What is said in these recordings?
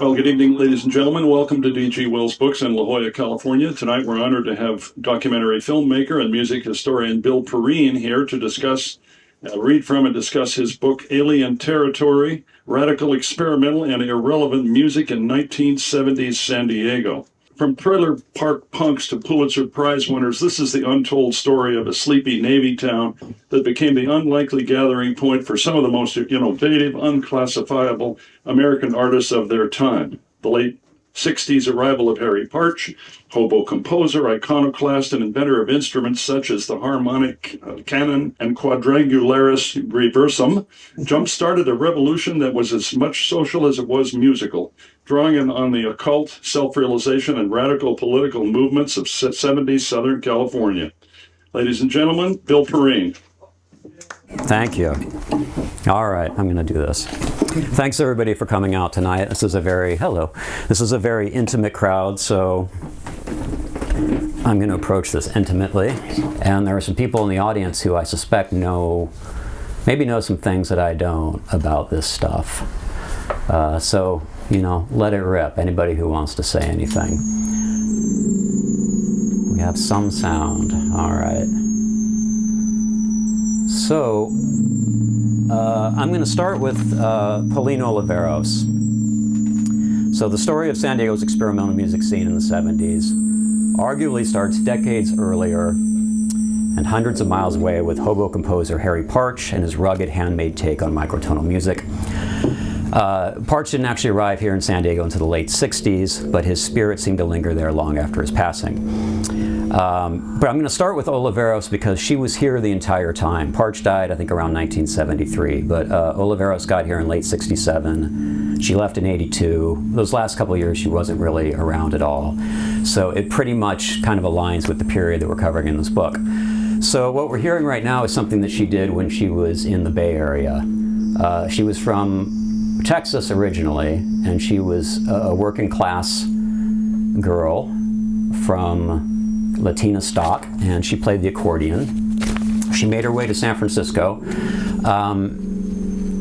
Well, good evening, ladies and gentlemen. Welcome to D.G. Wells Books in La Jolla, California. Tonight, we're honored to have documentary filmmaker and music historian Bill Perrine here to read from and discuss his book, Alien Territory, Radical, Experimental, and Irrelevant Music in 1970s San Diego. From trailer park punks to Pulitzer Prize winners, this is the untold story of a sleepy Navy town that became the unlikely gathering point for some of the most innovative, unclassifiable American artists of their time. The late 60s arrival of Harry Partch, hobo composer, iconoclast, and inventor of instruments such as the harmonic canon and quadrangularis reversum, jump-started a revolution that was as much social as it was musical, drawing in on the occult, self-realization, and radical political movements of 70s Southern California. Ladies and gentlemen, Bill Perrine. Thank you. All right, I'm going to do this. Thanks everybody for coming out tonight. This is a very intimate crowd, so I'm going to approach this intimately. And there are some people in the audience who I suspect maybe know some things that I don't about this stuff. So, let it rip. Anybody who wants to say anything. We have some sound. All right. So, I'm going to start with Pauline Oliveros. So the story of San Diego's experimental music scene in the 70s arguably starts decades earlier and hundreds of miles away with hobo composer Harry Partch and his rugged handmade take on microtonal music. Partch didn't actually arrive here in San Diego until the late 60s, but his spirit seemed to linger there long after his passing. But I'm going to start with Oliveros because she was here the entire time. Partch died, I think, around 1973, but Oliveros got here in late 67. She left in 82. Those last couple of years, she wasn't really around at all. So it pretty much kind of aligns with the period that we're covering in this book. So what we're hearing right now is something that she did when she was in the Bay Area. She was from Texas originally, and she was a working class girl from Latina stock, and she played the accordion. She made her way to San Francisco,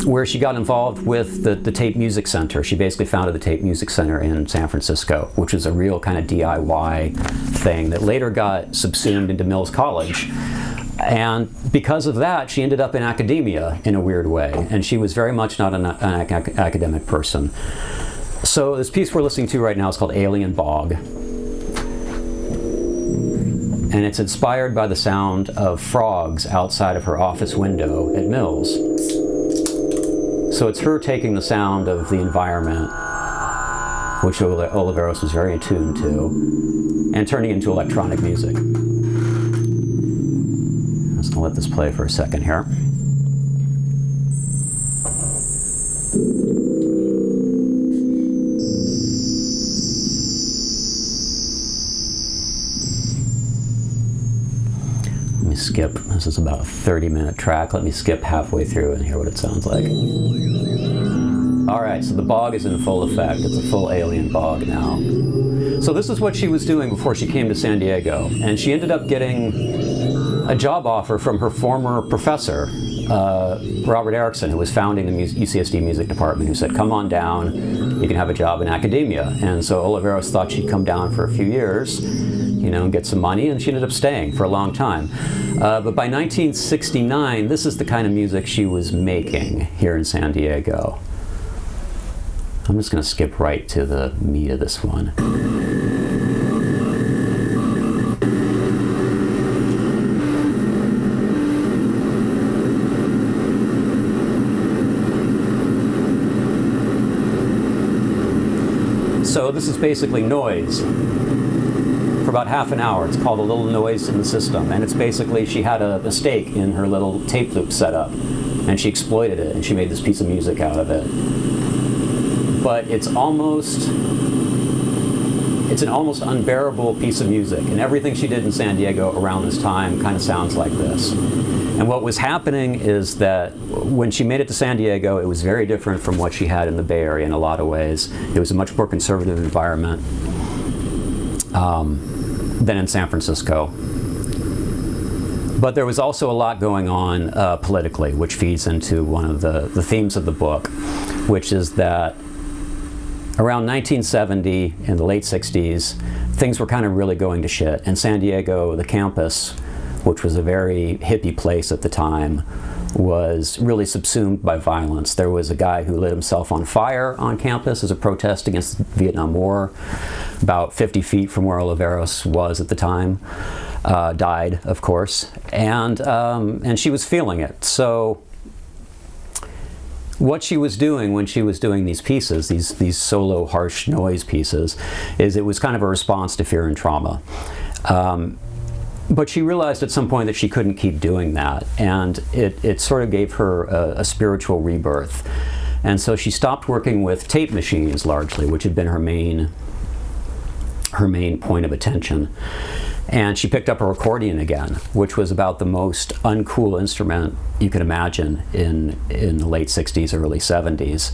where she got involved with the Tape Music Center. She basically founded the Tape Music Center in San Francisco, which was a real kind of DIY thing that later got subsumed into Mills College. And because of that, she ended up in academia in a weird way, and she was very much not an academic person. So this piece we're listening to right now is called Alien Bog. And it's inspired by the sound of frogs outside of her office window at Mills. So it's her taking the sound of the environment, which Oliveros was very attuned to, and turning it into electronic music. I'm just going to let this play for a second here. Skip. This is about a 30-minute track. Let me skip halfway through and hear what it sounds like. All right, so the bog is in full effect. It's a full alien bog now. So this is what she was doing before she came to San Diego, and she ended up getting a job offer from her former professor, Robert Erickson, who was founding the UCSD music department, who said, come on down, you can have a job in academia. And so Oliveros thought she'd come down for a few years, and get some money, and she ended up staying for a long time. But by 1969, this is the kind of music she was making here in San Diego. I'm just going to skip right to the meat of this one. So this is basically noise. For about half an hour. It's called a little noise in the system, and it's basically she had a stake in her little tape loop setup, and she exploited it, and she made this piece of music out of it. But it's an almost unbearable piece of music, and everything she did in San Diego around this time kind of sounds like this. And what was happening is that when she made it to San Diego, it was very different from what she had in the Bay Area in a lot of ways. It was a much more conservative environment than in San Francisco. But there was also a lot going on politically, which feeds into one of the themes of the book, which is that around 1970, in the late 60s, things were kind of really going to shit. And San Diego, the campus, which was a very hippie place at the time, was really subsumed by violence. There was a guy who lit himself on fire on campus as a protest against the Vietnam War, about 50 feet from where Oliveros was at the time. Died, of course, and she was feeling it. So what she was doing when she was doing these pieces, these solo harsh noise pieces, is it was kind of a response to fear and trauma. But she realized at some point that she couldn't keep doing that, and it sort of gave her a spiritual rebirth. And so she stopped working with tape machines largely, which had been her main point of attention. And she picked up her accordion again, which was about the most uncool instrument you could imagine in the late 60s, early 70s,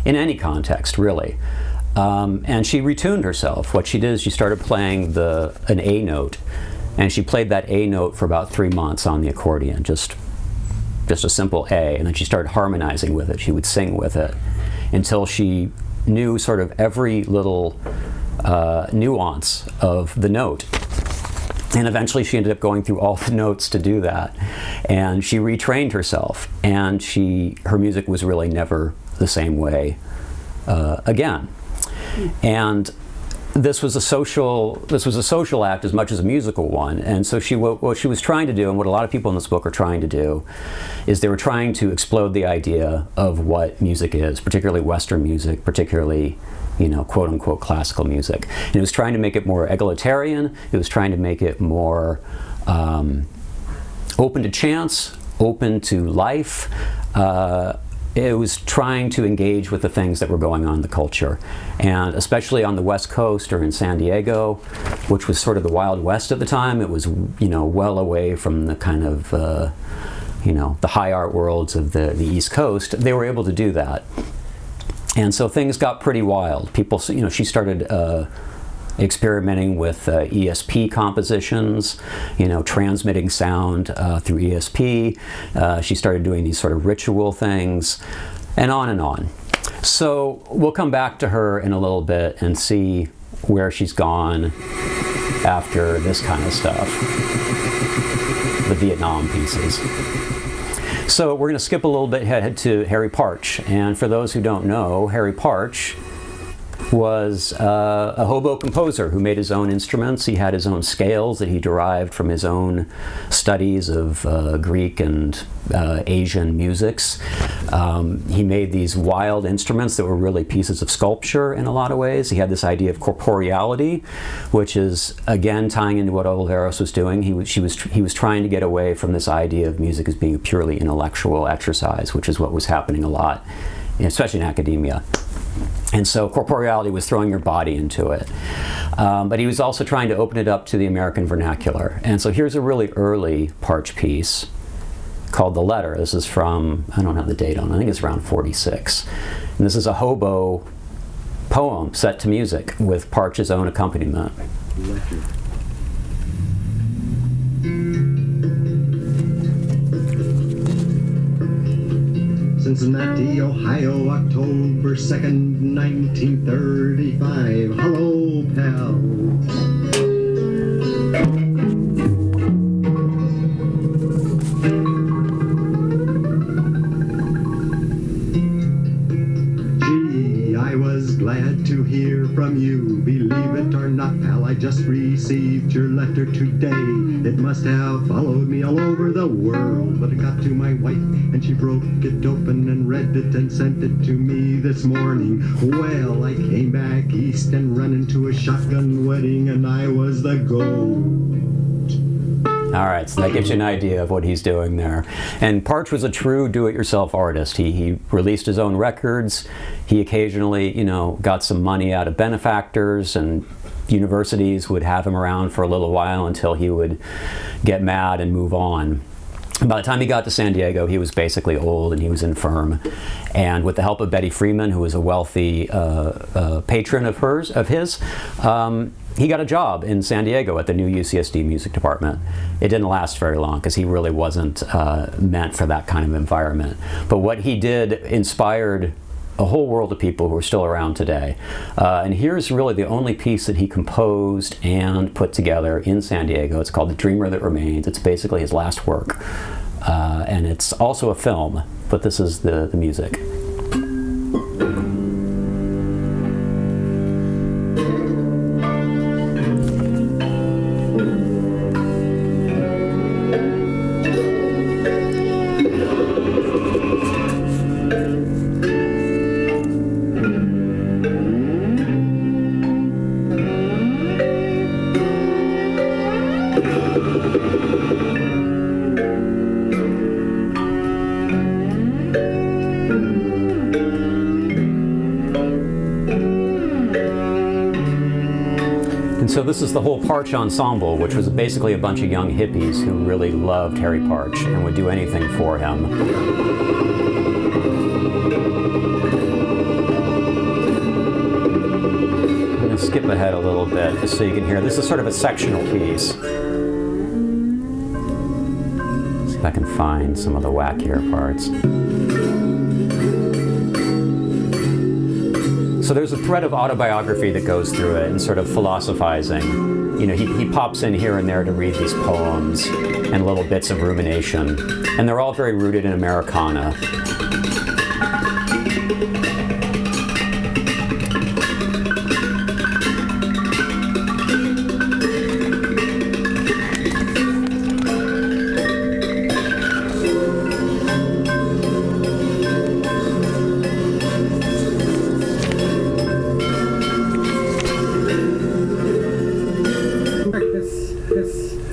in any context, really. And she retuned herself. What she did is she started playing an A note, and she played that A note for about 3 months on the accordion, just a simple A, and then she started harmonizing with it. She would sing with it until she knew sort of every little nuance of the note. And eventually she ended up going through all the notes to do that. And she retrained herself, and her music was really never the same way again. And this was a social act as much as a musical one. And so what she was trying to do, and what a lot of people in this book are trying to do, is they were trying to explode the idea of what music is, particularly Western music, particularly, quote unquote classical music. And it was trying to make it more egalitarian. It was trying to make it more open to chance, open to life. It was trying to engage with the things that were going on in the culture. And especially on the West Coast or in San Diego, which was sort of the Wild West at the time, it was, well away from the kind of, the high art worlds of the East Coast. They were able to do that. And so things got pretty wild. People, she started experimenting with ESP compositions, transmitting sound through ESP. She started doing these sort of ritual things, and on and on. So we'll come back to her in a little bit and see where she's gone after this kind of stuff, the Vietnam pieces. So we're going to skip a little bit, head to Harry Partch. And for those who don't know, Harry Partch was a hobo composer who made his own instruments. He had his own scales that he derived from his own studies of Greek and Asian musics. He made these wild instruments that were really pieces of sculpture in a lot of ways. He had this idea of corporeality, which is, again, tying into what Oliveros was doing. He was trying to get away from this idea of music as being a purely intellectual exercise, which is what was happening a lot, especially in academia. And so corporeality was throwing your body into it. But he was also trying to open it up to the American vernacular. And so here's a really early Partch piece called The Letter. This is from, I don't have the date on it, I think it's around 46. And this is a hobo poem set to music with Partch's own accompaniment. Cincinnati, Ohio, October 2nd, 1935. Hello, pal. Gee, I was glad to hear from you. Believe it or not, pal, I just received your letter today. It must have followed me all over the world, but it got to my wife and she broke it open and read it and sent it to me this morning. Well, I came back east and ran into a shotgun wedding and I was the goat. All right, so that gives you an idea of what he's doing there. And Partch was a true do-it-yourself artist. He released his own records. He occasionally, got some money out of benefactors, and universities would have him around for a little while until he would get mad and move on. By the time he got to San Diego, he was basically old and he was infirm. And with the help of Betty Freeman, who was a wealthy patron of his, he got a job in San Diego at the new UCSD music department. It didn't last very long because he really wasn't meant for that kind of environment. But what he did inspired a whole world of people who are still around today. And here's really the only piece that he composed and put together in San Diego. It's called The Dreamer That Remains. It's basically his last work. And it's also a film, but this is the music. So this is the whole Parch ensemble, which was basically a bunch of young hippies who really loved Harry Parch and would do anything for him. I'm going to skip ahead a little bit just so you can hear. This is sort of a sectional piece. See if I can find some of the wackier parts. So there's a thread of autobiography that goes through it and sort of philosophizing. You know, he pops in here and there to read these poems and little bits of rumination. And they're all very rooted in Americana.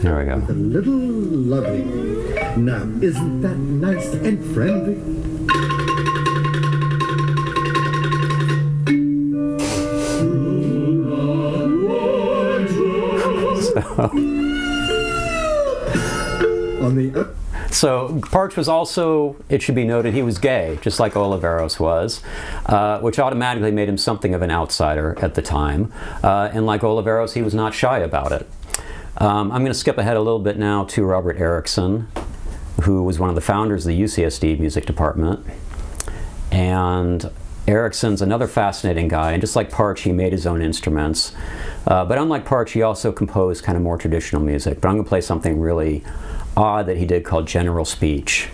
There we go. A little lovely. Now, isn't that nice and friendly? On the up. So Parch was also, it should be noted, he was gay, just like Oliveros was, which automatically made him something of an outsider at the time. And like Oliveros, he was not shy about it. I'm going to skip ahead a little bit now to Robert Erickson, who was one of the founders of the UCSD music department. And Erickson's another fascinating guy, and just like Parch, he made his own instruments. But unlike Parch, he also composed kind of more traditional music. But I'm going to play something really odd that he did called General Speech.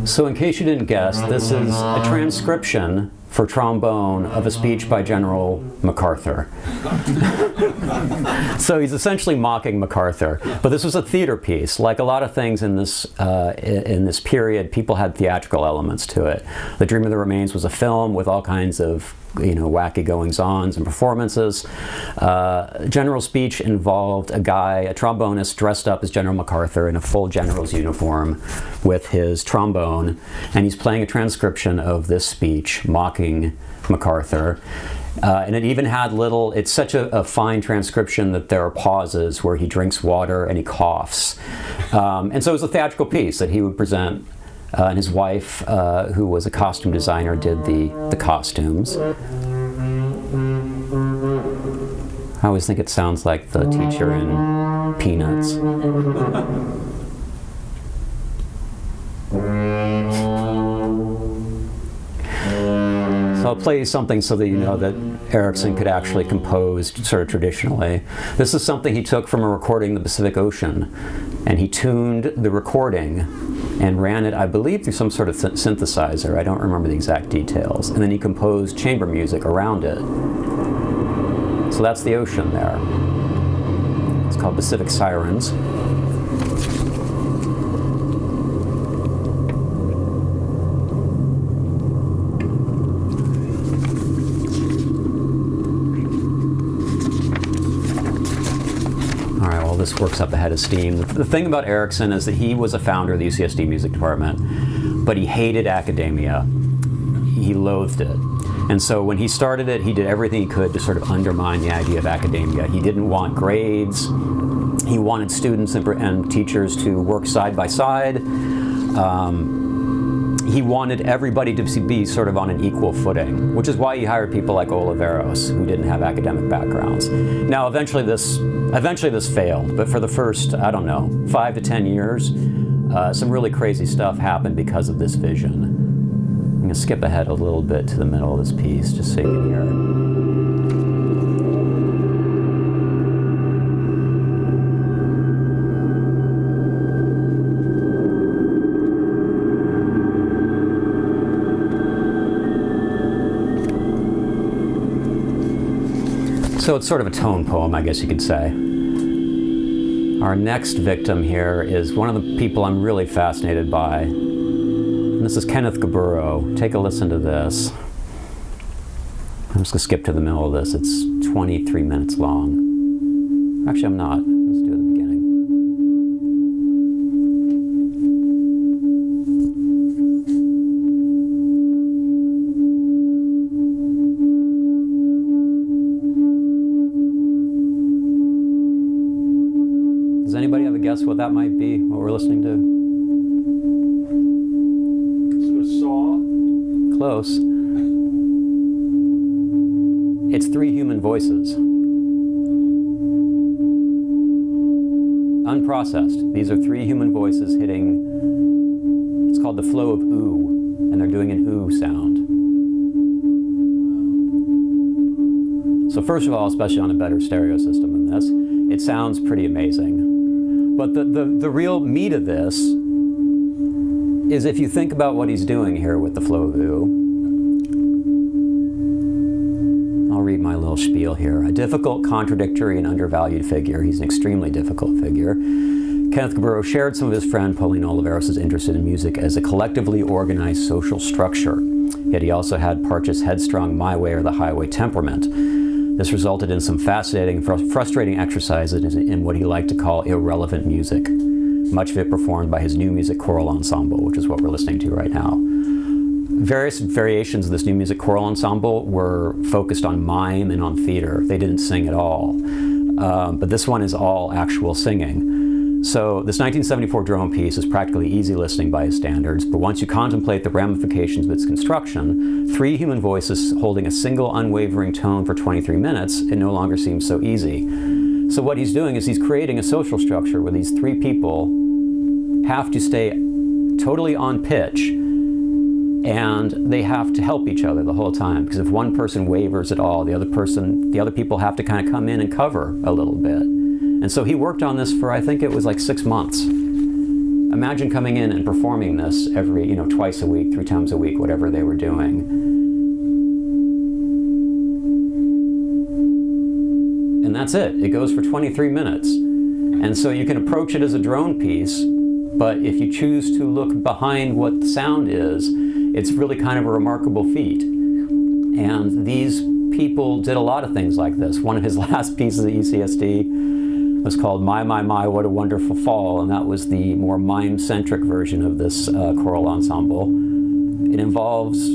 So in case you didn't guess, this is a transcription for trombone of a speech by General MacArthur. So he's essentially mocking MacArthur. But this was a theater piece. Like a lot of things in this period, people had theatrical elements to it. The Dreamer That Remains was a film with all kinds of wacky goings-ons and performances. General Speech involved a guy, a trombonist, dressed up as General MacArthur in a full general's uniform with his trombone, and he's playing a transcription of this speech, mocking MacArthur. And it even had it's such a fine transcription that there are pauses where he drinks water and he coughs. And so it was a theatrical piece that he would present. And his wife, who was a costume designer, did the costumes. I always think it sounds like the teacher in Peanuts. So I'll play you something so that you know that Erickson could actually compose sort of traditionally. This is something he took from a recording in the Pacific Ocean, and he tuned the recording and ran it, I believe, through some sort of synthesizer. I don't remember the exact details. And then he composed chamber music around it. So that's the ocean there. It's called Pacific Sirens. This works up a head of steam. The thing about Erickson is that he was a founder of the UCSD music department, but he hated academia. He loathed it. And so when he started it, he did everything he could to sort of undermine the idea of academia. He didn't want grades. He wanted students and teachers to work side by side. He wanted everybody to be sort of on an equal footing, which is why he hired people like Oliveros, who didn't have academic backgrounds. Now, eventually this failed, but for the first, I don't know, 5 to 10 years, some really crazy stuff happened because of this vision. I'm going to skip ahead a little bit to the middle of this piece, just so you can hear it. So it's sort of a tone poem, I guess you could say. Our next victim here is one of the people I'm really fascinated by. And this is Kenneth Gaburo. Take a listen to this. I'm just going to skip to the middle of this. It's 23 minutes long. Actually, I'm not. Let's do it at the beginning. Does anybody have a guess what that might be, what we're listening to? Is it a saw? Close. It's 3 human voices. Unprocessed. These are 3 human voices hitting, it's called the flow of ooh, and they're doing an ooh sound. So first of all, especially on a better stereo system than this, it sounds pretty amazing. But the real meat of this is if you think about what he's doing here with the flow of ooh. I'll read my little spiel here. A difficult, contradictory, and undervalued figure. He's an extremely difficult figure. Kenneth Gaburo shared some of his friend Perrine Oliveros' interest in music as a collectively organized social structure. Yet he also had Partch's headstrong my way or the highway temperament. This resulted in some fascinating, frustrating exercises in what he liked to call irrelevant music, much of it performed by his new music choral ensemble, which is what we're listening to right now. Various variations of this new music choral ensemble were focused on mime and on theater. They didn't sing at all. But this one is all actual singing. So this 1974 drone piece is practically easy listening by his standards, but once you contemplate the ramifications of its construction, 3 human voices holding a single unwavering tone for 23 minutes, it no longer seems so easy. So what he's doing is he's creating a social structure where these 3 people have to stay totally on pitch, and they have to help each other the whole time, because if one person wavers at all, the other people have to kind of come in and cover a little bit. And so he worked on this for, I think it was like 6 months. Imagine coming in and performing this every, twice a week, 3 times a week, whatever they were doing. And that's it. It goes for 23 minutes. And so you can approach it as a drone piece, but if you choose to look behind what the sound is, it's really kind of a remarkable feat. And these people did a lot of things like this. One of his last pieces at UCSD was called My, What a Wonderful Fall, and that was the more mime-centric version of this choral ensemble. It involves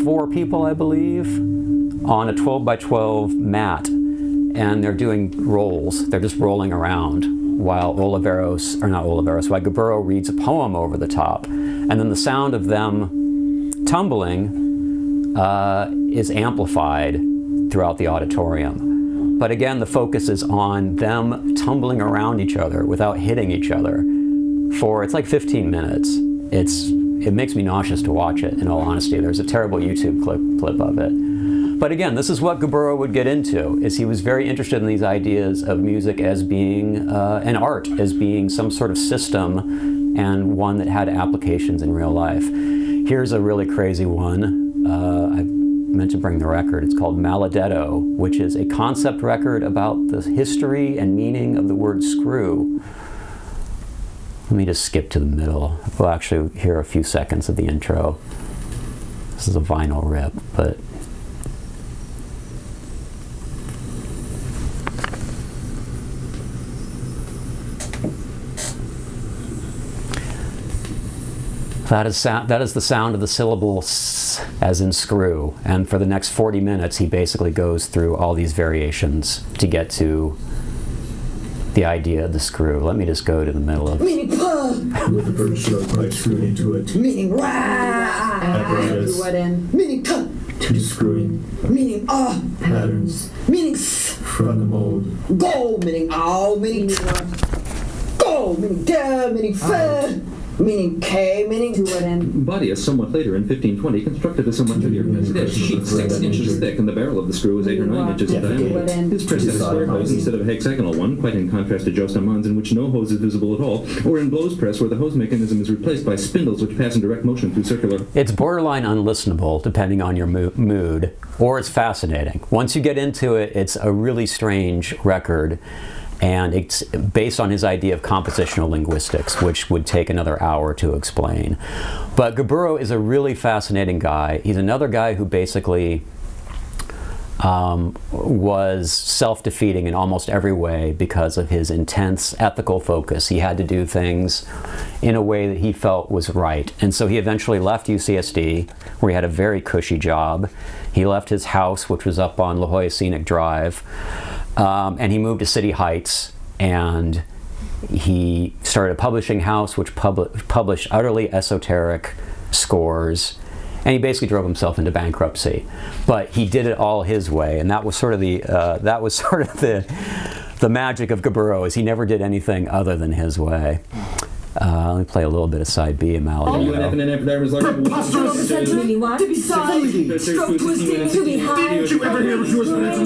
4 people, I believe, on a 12 by 12 mat, and they're doing rolls. They're just rolling around while while Gaburo reads a poem over the top, and then the sound of them tumbling is amplified throughout the auditorium. But again, the focus is on them tumbling around each other without hitting each other for, it's like 15 minutes. It makes me nauseous to watch it, in all honesty. There's a terrible YouTube clip of it. But again, this is what Gaburo would get into, is he was very interested in these ideas of music as being an art, as being some sort of system, and one that had applications in real life. Here's a really crazy one. I meant to bring the record. It's called Maledetto, which is a concept record about the history and meaning of the word screw. Let me just skip to the middle. We'll actually hear a few seconds of the intro. This is a vinyl rip, but That is the sound of the syllable s, as in screw. And for the next 40 minutes, he basically goes through all these variations to get to the idea of the screw. Let me just go to the middle of... Meaning puh! With the bird stroke pipe screwed into it. Meaning rah! Apparatus. What in? Meaning tuh! To screwing. Meaning Patterns. Meaning s! From the mold. Go! Meaning ow! Meaning go! Meaning da! Meaning fa! Meaning K, meaning To what end? Body is somewhat later in 1520, constructed a somewhat heavier dish, sheet 6 inches thick, and the barrel of the screw is 8 or 9 inches in To what diameter. end? His press had a square hose instead of a hexagonal one, quite in contrast to Jost Ammann's, in which no hose is visible at all, or in Blow's press, where the hose mechanism is replaced by spindles which pass in direct motion through circular... It's borderline unlistenable, depending on your mood, or it's fascinating. Once you get into it, it's a really strange record. And it's based on his idea of compositional linguistics, which would take another hour to explain. But Gaburo is a really fascinating guy. He's another guy who basically was self-defeating in almost every way because of his intense ethical focus. He had to do things in a way that he felt was right. And so he eventually left UCSD, where he had a very cushy job. He left his house, which was up on La Jolla Scenic Drive, and he moved to City Heights, and he started a publishing house which published utterly esoteric scores, and he basically drove himself into bankruptcy. But he did it all his way, and that was sort of the magic of Gaburo, is he never did anything other than his way. Let me play a little bit of side B of Mallory. preposterous! Meaning what? To be side! Stroke twisting, to be high. Did you ever hear of Jewish minutes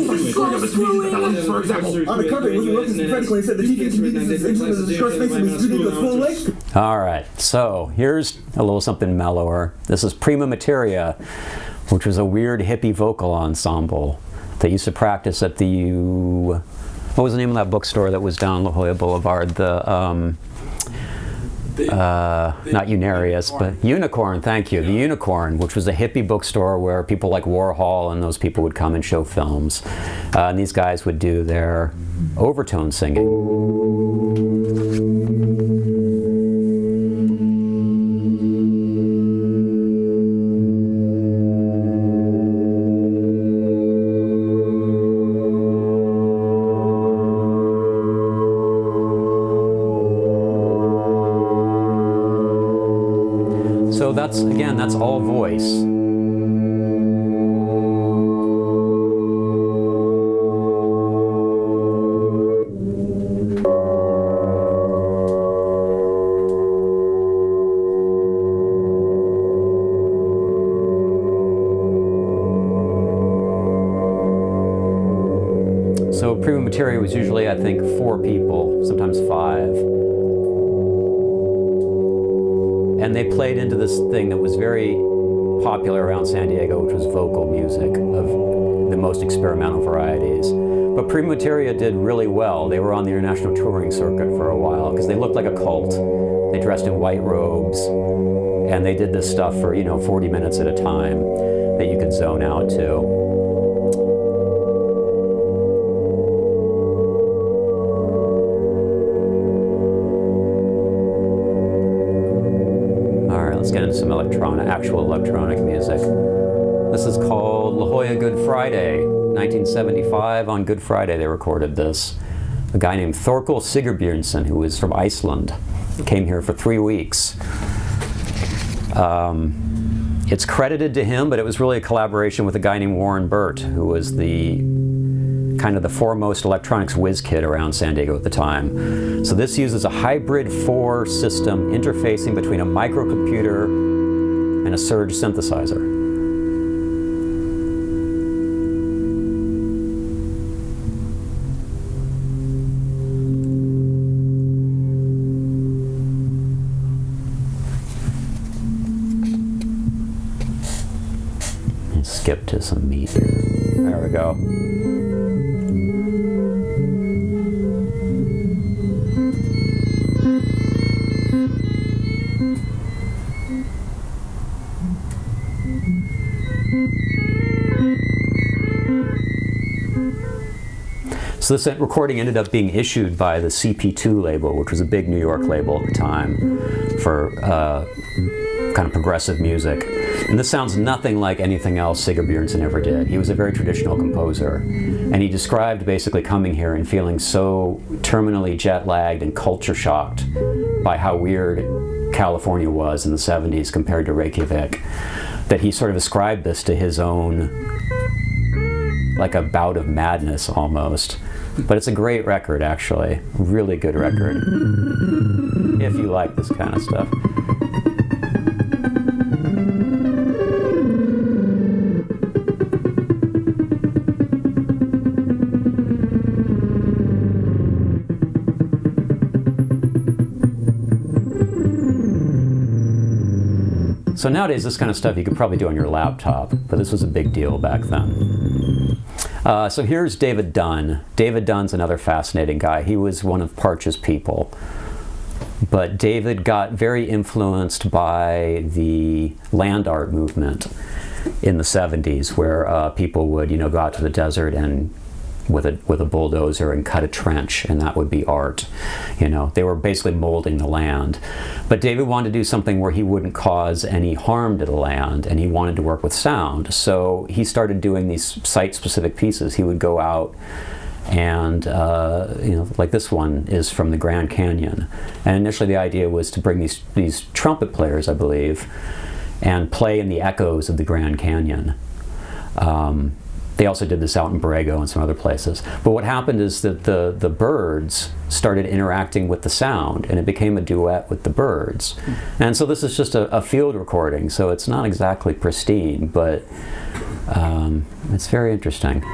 for example? On the cover, William Wilson prophetically said the TV convenience is intimate as a short space and is ridiculous full length. All right, so here's a little something mellower. This is Prima Materia, which was a weird hippie vocal ensemble that used to practice at the what was the name of that bookstore that was down La Jolla Boulevard? The not Unarius, but Unicorn, thank you. The Unicorn, which was a hippie bookstore where people like Warhol and those people would come and show films. And these guys would do their overtone singing. So that's all voice. So Prima Materia was usually, I think, 4 people, sometimes 5. And they played into this thing that was very popular around San Diego, which was vocal music of the most experimental varieties. But Prima Materia did really well. They were on the international touring circuit for a while because they looked like a cult. They dressed in white robes, and they did this stuff for 40 minutes at a time that you could zone out to. Let's get into some actual electronic music. This is called La Jolla Good Friday. 1975, on Good Friday they recorded this. A guy named Thorkel Sigurbjörnsson, who was from Iceland, came here for 3 weeks. It's credited to him, but it was really a collaboration with a guy named Warren Burt, who was the foremost electronics whiz kid around San Diego at the time. So this uses a hybrid 4 system interfacing between a microcomputer and a surge synthesizer. Let's skip to some meat here. There we go. So this recording ended up being issued by the CP2 label, which was a big New York label at the time, for kind of progressive music. And this sounds nothing like anything else Sigurd Bjornsson ever did. He was a very traditional composer. And he described basically coming here and feeling so terminally jet-lagged and culture-shocked by how weird California was in the 70s compared to Reykjavik, that he sort of ascribed this to his own, like a bout of madness almost. But it's a great record, actually. Really good record. If you like this kind of stuff. So nowadays, this kind of stuff you could probably do on your laptop, but this was a big deal back then. So here's David Dunn. David Dunn's another fascinating guy. He was one of Parch's people. But David got very influenced by the land art movement in the 70s, where people would, go out to the desert and with a bulldozer and cut a trench, and that would be art. They were basically molding the land. But David wanted to do something where he wouldn't cause any harm to the land, and he wanted to work with sound. So he started doing these site-specific pieces. He would go out and, like this one is from the Grand Canyon. And initially the idea was to bring these trumpet players, I believe, and play in the echoes of the Grand Canyon. They also did this out in Borrego and some other places. But what happened is that the birds started interacting with the sound, and it became a duet with the birds. And so this is just a field recording, so it's not exactly pristine, but it's very interesting.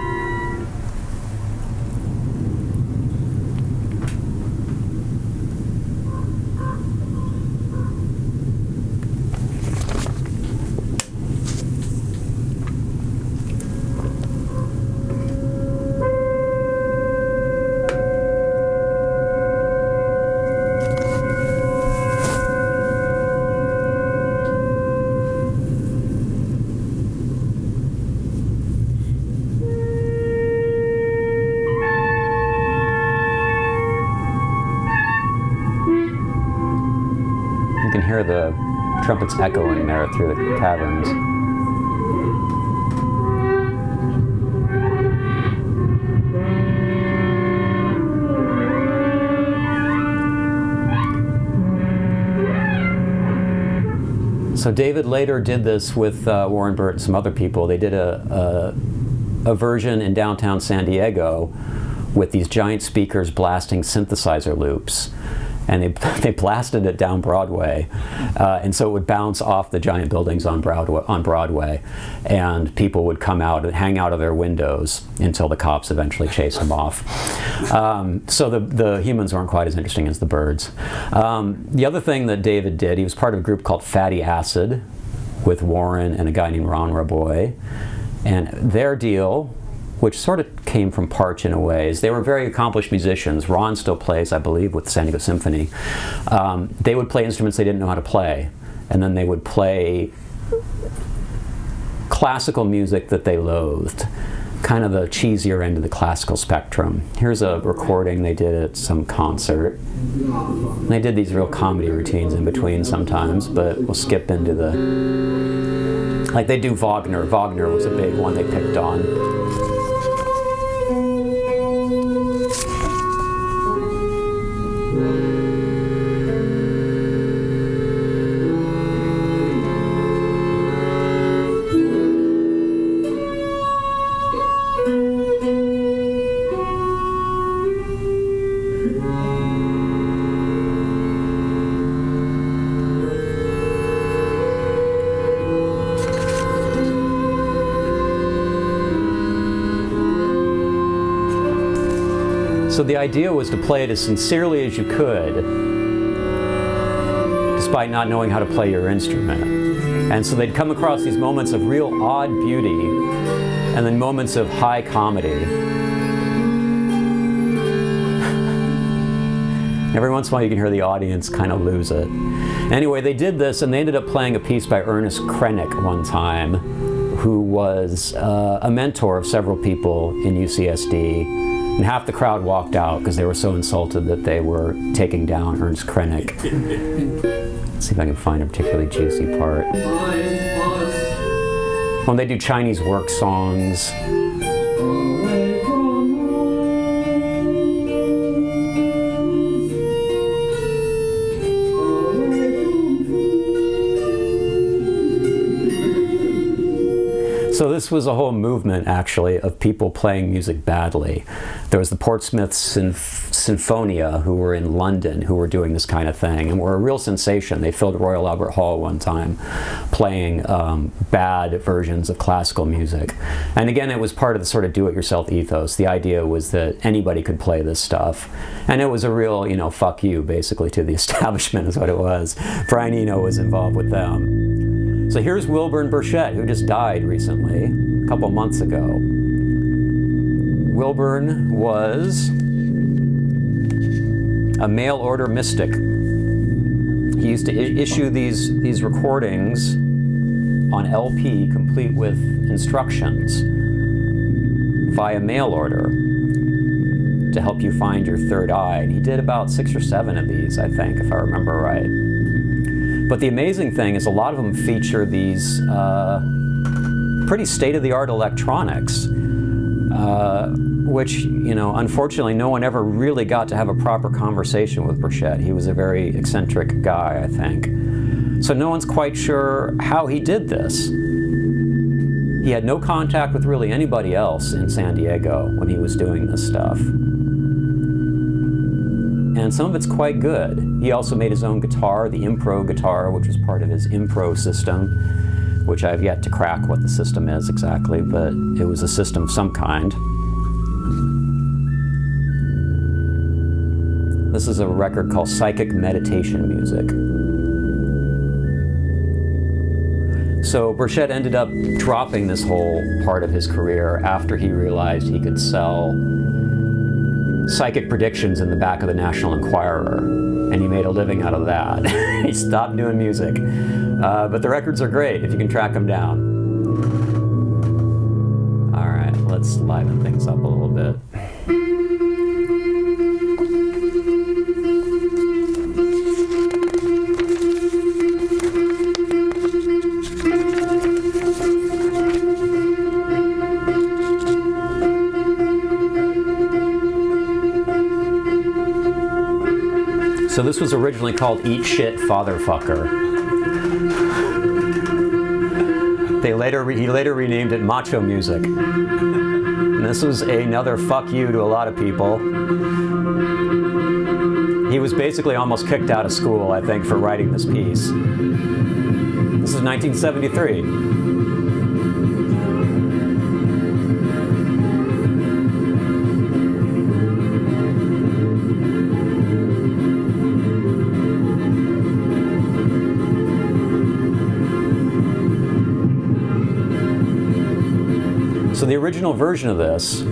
You can hear the trumpets echoing there through the caverns. So David later did this with Warren Burt and some other people. They did a version in downtown San Diego with these giant speakers blasting synthesizer loops. And they blasted it down Broadway, and so it would bounce off the giant buildings on Broadway, and people would come out and hang out of their windows until the cops eventually chased them off. So the humans weren't quite as interesting as the birds. The other thing that David did, he was part of a group called Fatty Acid with Warren and a guy named Ron Raboy, and their deal, which sort of came from Parch in a way, is they were very accomplished musicians. Ron still plays, I believe, with the San Diego Symphony. They would play instruments they didn't know how to play, and then they would play classical music that they loathed, kind of the cheesier end of the classical spectrum. Here's a recording they did at some concert. And they did these real comedy routines in between sometimes, but we'll skip into like they do Wagner. Wagner was a big one they picked on. So the idea was to play it as sincerely as you could, despite not knowing how to play your instrument. And so they'd come across these moments of real odd beauty, and then moments of high comedy. Every once in a while you can hear the audience kind of lose it. Anyway, they did this, and they ended up playing a piece by Ernest Krennick one time, who was a mentor of several people in UCSD. And half the crowd walked out because they were so insulted that they were taking down Ernst Krennic. Let's see if I can find a particularly juicy part. When they do Chinese work songs. So this was a whole movement, actually, of people playing music badly. There was the Portsmouth Sinfonia, who were in London, who were doing this kind of thing, and were a real sensation. They filled Royal Albert Hall one time, playing bad versions of classical music. And again, it was part of the sort of do-it-yourself ethos. The idea was that anybody could play this stuff. And it was a real, you know, fuck you, basically, to the establishment is what it was. Brian Eno was involved with them. So here's Wilburn Burchett, who just died recently, a couple months ago. Wilburn was a mail-order mystic. He used to issue these recordings on LP, complete with instructions, via mail order to help you find your third eye. And he did about 6 or 7 of these, I think, if I remember right. But the amazing thing is a lot of them feature these pretty state-of-the-art electronics, which, you know, unfortunately no one ever really got to have a proper conversation with Burchett. He was a very eccentric guy, I think. So no one's quite sure how he did this. He had no contact with really anybody else in San Diego when he was doing this stuff. And some of it's quite good. He also made his own guitar, the Impro guitar, which was part of his Impro system, which I've yet to crack what the system is exactly, but it was a system of some kind. This is a record called Psychic Meditation Music. So Burchett ended up dropping this whole part of his career after he realized he could sell psychic predictions in the back of the National Enquirer, and he made a living out of that. He stopped doing music. But the records are great if you can track them down. All right, let's liven things up a little bit. So this was originally called Eat Shit Fatherfucker. He later renamed it Macho Music. And this was another fuck you to a lot of people. He was basically almost kicked out of school, I think, for writing this piece. This is 1973. So the original version of this,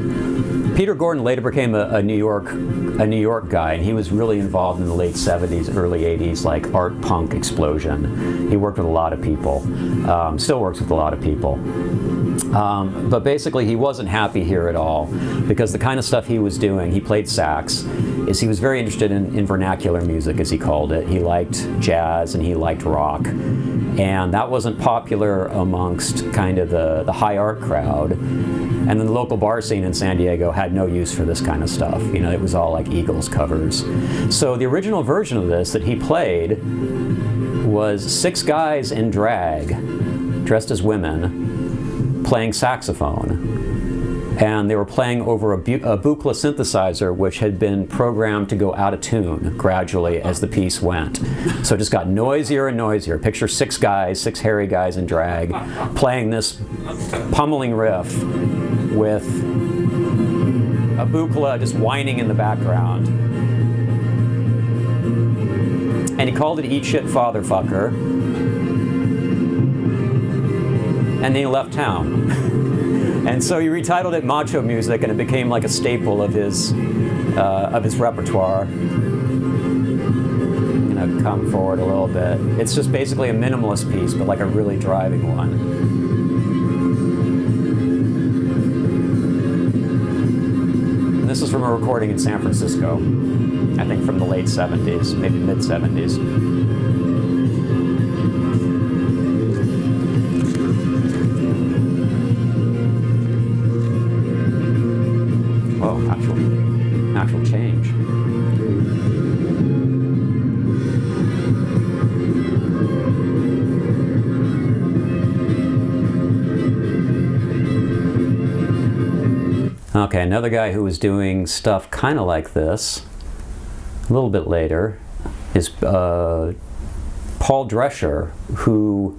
Peter Gordon later became a New York guy, and he was really involved in the late 70s, early 80s, like art punk explosion. He worked with a lot of people, still works with a lot of people. But basically he wasn't happy here at all, because the kind of stuff he was doing, he played sax, is he was very interested in vernacular music, as he called it. He liked jazz and he liked rock. And that wasn't popular amongst kind of the high art crowd. And then the local bar scene in San Diego had no use for this kind of stuff. You know, it was all like Eagles covers. So the original version of this that he played was 6 guys in drag, dressed as women, playing saxophone. And they were playing over a Buchla synthesizer, which had been programmed to go out of tune gradually as the piece went. So it just got noisier and noisier. Picture 6 guys, 6 hairy guys in drag, playing this pummeling riff with a Buchla just whining in the background. And he called it Eat Shit Fatherfucker. And then he left town. And so he retitled it Macho Music, and it became like a staple of his repertoire. I'm gonna come forward a little bit. It's just basically a minimalist piece, but like a really driving one. And this is from a recording in San Francisco, I think from the late 70s, maybe mid 70s. actual change. Okay, another guy who was doing stuff kind of like this a little bit later is Paul Drescher, who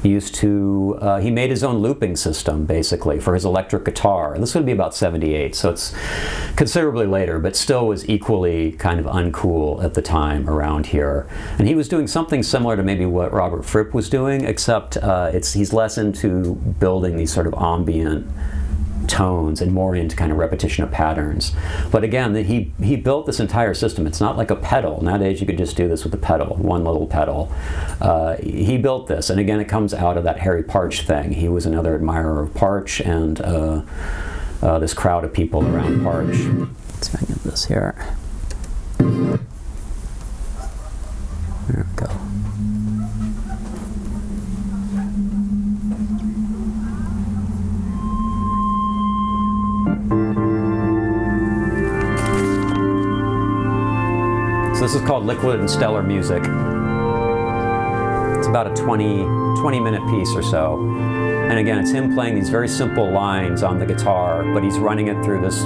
used to, he made his own looping system basically for his electric guitar. This would be about 78, so it's considerably later, but still was equally kind of uncool at the time around here. And he was doing something similar to maybe what Robert Fripp was doing, except he's less into building these sort of ambient tones and more into kind of repetition of patterns. But again, he built this entire system. It's not like a pedal. Nowadays you could just do this with a pedal, one little pedal. He built this, and again it comes out of that Harry Partch thing. He was another admirer of Partch and this crowd of people around Partch. Let's see if I can get this here. There we go. So this is called Liquid and Stellar Music. It's about a 20-minute piece or so. And again, it's him playing these very simple lines on the guitar, but he's running it through this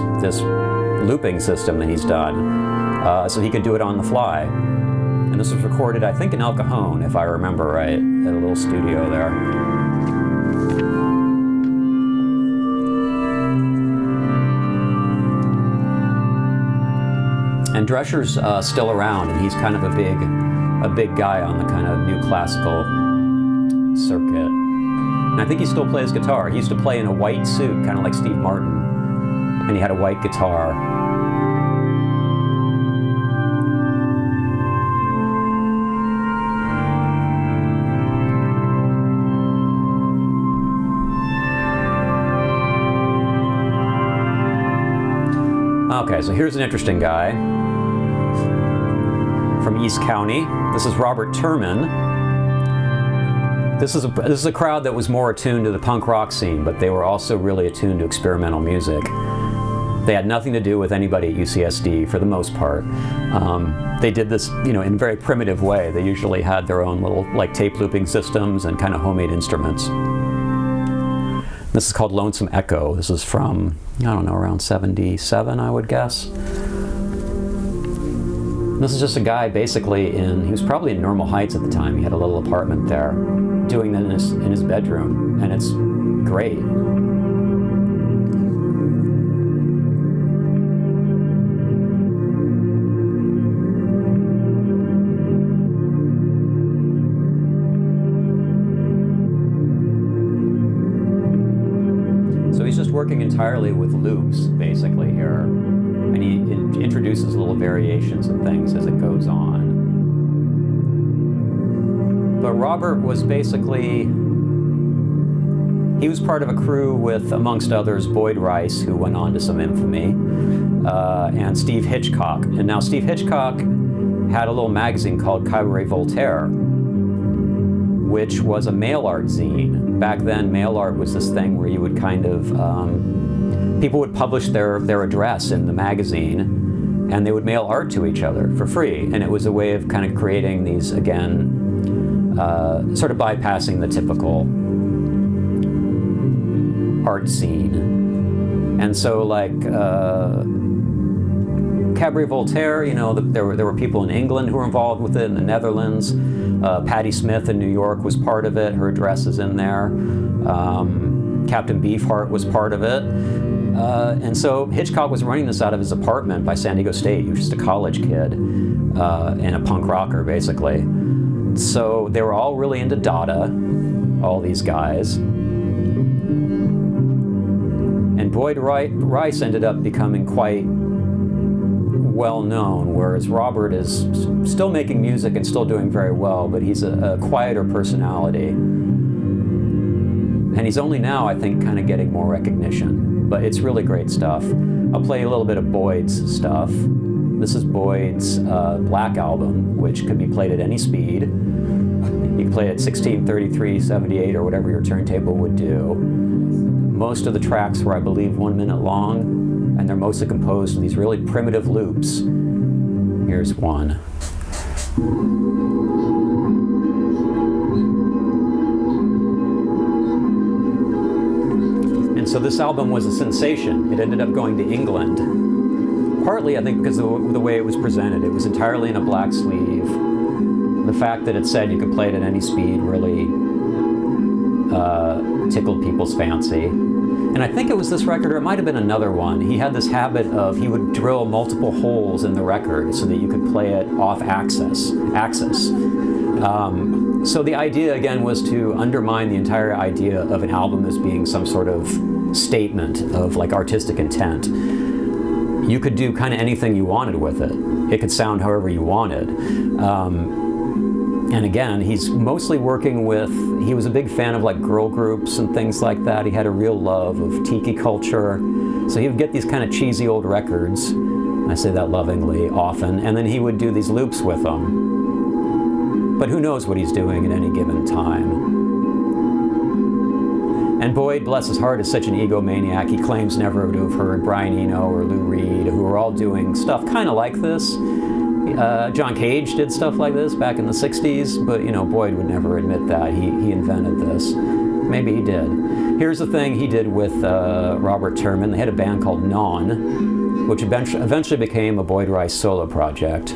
looping system that he's done. So he could do it on the fly. And this was recorded, I think, in El Cajon, if I remember right, at a little studio there. And Drescher's still around, and he's kind of a big guy on the kind of new classical circuit. And I think he still plays guitar. He used to play in a white suit, kind of like Steve Martin, and he had a white guitar. Okay, so here's an interesting guy from East County. This is Robert Turman. This is a crowd that was more attuned to the punk rock scene, but they were also really attuned to experimental music. They had nothing to do with anybody at UCSD for the most part. They did this, in a very primitive way. They usually had their own little tape looping systems and kind of homemade instruments. This is called Lonesome Echo. This is from, I don't know, around 77, I would guess. This is just a guy basically he was probably in Normal Heights at the time. He had a little apartment there, doing that in his bedroom, and it's great. So he's just working entirely with loops, basically, here. And he introduces little variations and things as it goes on. But Robert was basically, he was part of a crew with, amongst others, Boyd Rice, who went on to some infamy, and Steve Hitchcock. And now Steve Hitchcock had a little magazine called Cabaret Voltaire, which was a mail art zine. Back then, mail art was this thing where you would kind of, people would publish their address in the magazine, and they would mail art to each other for free. And it was a way of kind of creating these, again, sort of bypassing the typical art scene. And so Cabaret Voltaire, there were people in England who were involved with it, in the Netherlands. Patti Smith in New York was part of it. Her address is in there. Captain Beefheart was part of it. And so Hitchcock was running this out of his apartment by San Diego State. He was just a college kid and a punk rocker, basically. So they were all really into Dada, all these guys. And Boyd Rice ended up becoming quite well known, whereas Robert is still making music and still doing very well, but he's a quieter personality. And he's only now, I think, kind of getting more recognition. But it's really great stuff. I'll play a little bit of Boyd's stuff. This is Boyd's Black album, which could be played at any speed. You can play it at 16, 33, 78, or whatever your turntable would do. Most of the tracks were, I believe, 1 minute long. and they're mostly composed of these really primitive loops. Here's one. And so this album was a sensation. It ended up going to England, partly I think because of the way it was presented. It was entirely in a black sleeve. The fact that it said you could play it at any speed really tickled people's fancy. And I think it was this record, or it might have been another one. He had this habit of, he would drill multiple holes in the record so that you could play it off axis. So the idea, again, was to undermine the entire idea of an album as being some sort of statement of like artistic intent. You could do kind of anything you wanted with it. It could sound however you wanted. And again, he's mostly working with, he was a big fan of like girl groups and things like that. He had a real love of tiki culture. So he would get these kind of cheesy old records, I say that lovingly often, and then he would do these loops with them. But who knows what he's doing at any given time. And Boyd, bless his heart, is such an egomaniac. He claims never to have heard Brian Eno or Lou Reed, who were all doing stuff kind of like this. John Cage did stuff like this back in the 60s, but Boyd would never admit that. He invented this. Maybe he did. Here's the thing he did with Robert Turman. They had a band called Non, which eventually became a Boyd Rice solo project.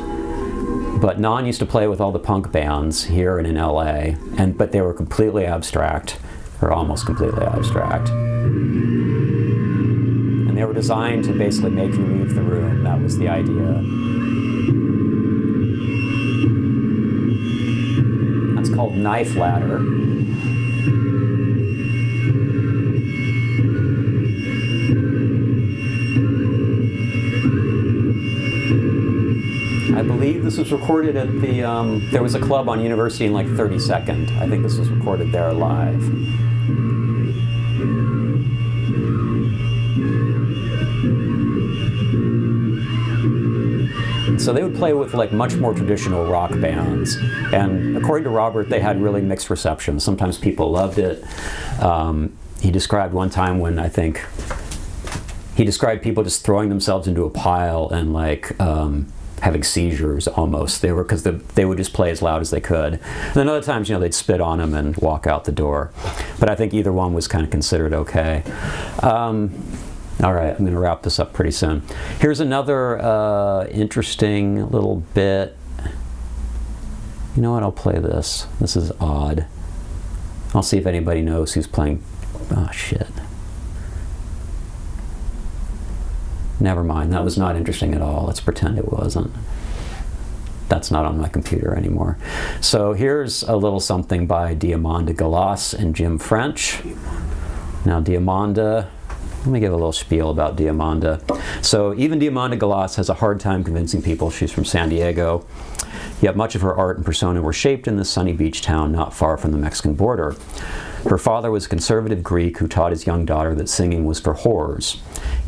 But Non used to play with all the punk bands here and in LA, but they were completely abstract, or almost completely abstract. And they were designed to basically make you leave the room. That was the idea. It's called Knife Ladder. I believe this was recorded at the, there was a club on University in like 32nd. I think this was recorded there live. So they would play with like much more traditional rock bands, and according to Robert, they had really mixed reception. Sometimes people loved it. He described one time when he described people just throwing themselves into a pile and like having seizures almost. Because they would just play as loud as they could. And then other times, they'd spit on them and walk out the door. But I think either one was kind of considered okay. All right, I'm going to wrap this up pretty soon. Here's another interesting little bit. You know what? I'll play this. This is odd. I'll see if anybody knows who's playing. Oh, shit. Never mind. That was not interesting at all. Let's pretend it wasn't. That's not on my computer anymore. So here's a little something by Diamanda Gallas and Jim French. Now, Diamanda... Let me give a little spiel about Diamanda. So even Diamanda Gallas has a hard time convincing people she's from San Diego, yet much of her art and persona were shaped in this sunny beach town not far from the Mexican border. Her father was a conservative Greek who taught his young daughter that singing was for whores,